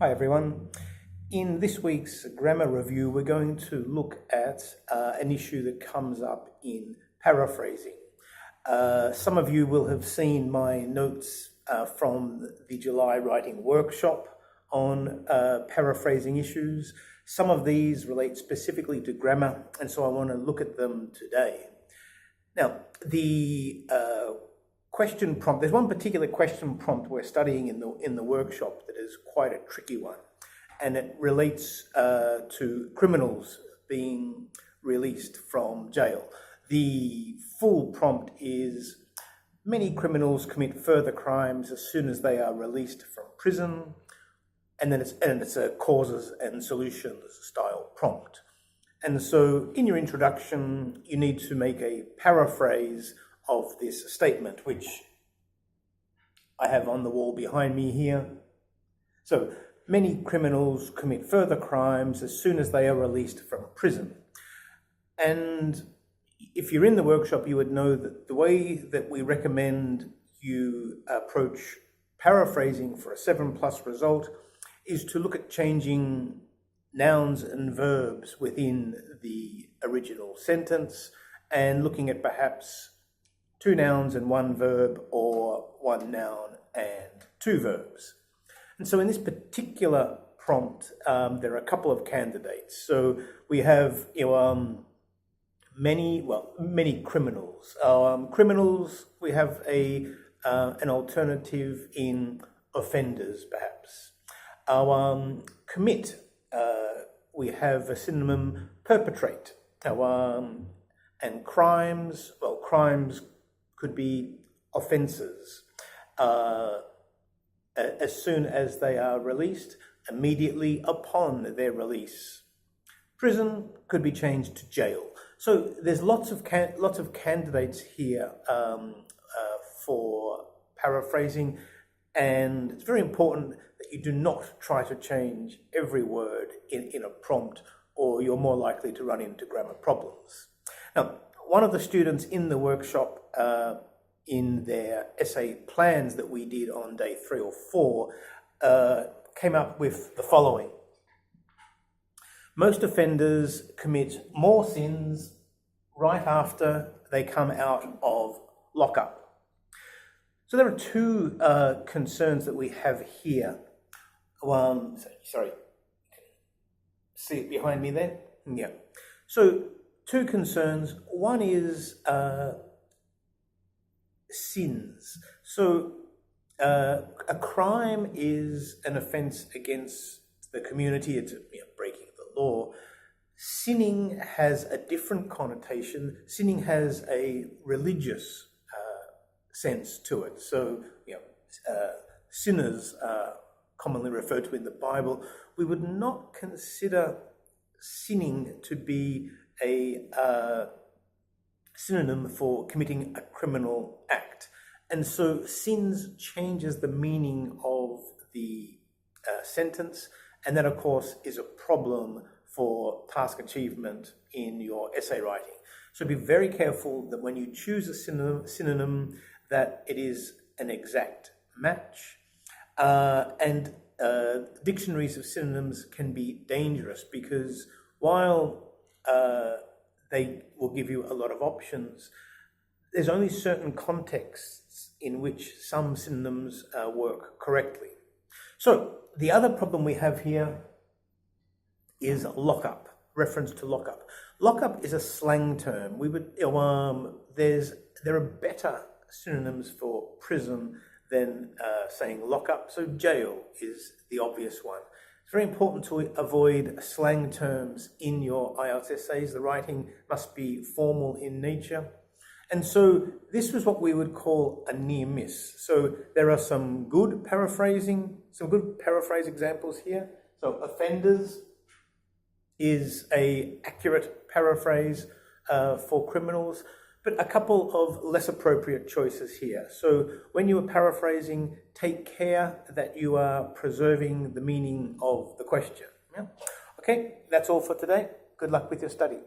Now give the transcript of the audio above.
Hi everyone. In this week's grammar review, we're going to look at an issue that comes up in paraphrasing. Some of you will have seen my notes from the July writing workshop on paraphrasing issues. Some of these relate specifically to grammar, and so I want to look at them today. Now, the question prompt, there's one particular question prompt we're studying in the workshop that is quite a tricky one, and it relates to criminals being released from jail. The full prompt is: many criminals commit further crimes as soon as they are released from prison, and then it's a causes and solutions style prompt. And so in your introduction, you need to make a paraphrase of this statement, which I have on the wall behind me here. So, many criminals commit further crimes as soon as they are released from prison. And if you're in the workshop, you would know that the way that we recommend you approach paraphrasing for a 7+ result is to look at changing nouns and verbs within the original sentence and looking at perhaps 2 nouns and 1 verb, or 1 noun and 2 verbs. And so in this particular prompt, there are a couple of candidates. So we have many criminals. Criminals, we have an alternative in offenders, perhaps. Commit, we have a synonym perpetrate. And crimes, crimes could be offences. As soon as they are released, immediately upon their release. Prison could be changed to jail. So there's lots of candidates here for paraphrasing, and it's very important that you do not try to change every word in a prompt, or you're more likely to run into grammar problems. Now, one of the students in the workshop, in their essay plans that we did on day 3 or 4, came up with the following: most offenders commit more sins right after they come out of lockup. So there are 2 concerns that we have here. Sorry, see it behind me there? Yeah. So 2 concerns. One is sins. So a crime is an offence against the community. It's breaking the law. Sinning has a different connotation. Sinning has a religious sense to it. So sinners are commonly referred to in the Bible. We would not consider sinning to be a synonym for committing a criminal act. And so sins changes the meaning of the sentence, and that of course is a problem for task achievement in your essay writing. So be very careful that when you choose a synonym that it is an exact match. And dictionaries of synonyms can be dangerous, because while they will give you a lot of options, there's only certain contexts in which some synonyms work correctly. So the other problem we have here is lockup, reference to lockup. Lockup is a slang term. We would there are better synonyms for prison than saying lockup. So jail is the obvious one. It's very important to avoid slang terms in your IELTS essays. The writing must be formal in nature. And so this was what we would call a near miss. So there are some good paraphrase examples here. So offenders is an accurate paraphrase for criminals, but a couple of less appropriate choices here. So when you are paraphrasing, take care that you are preserving the meaning of the question. Yeah? Okay, that's all for today. Good luck with your study.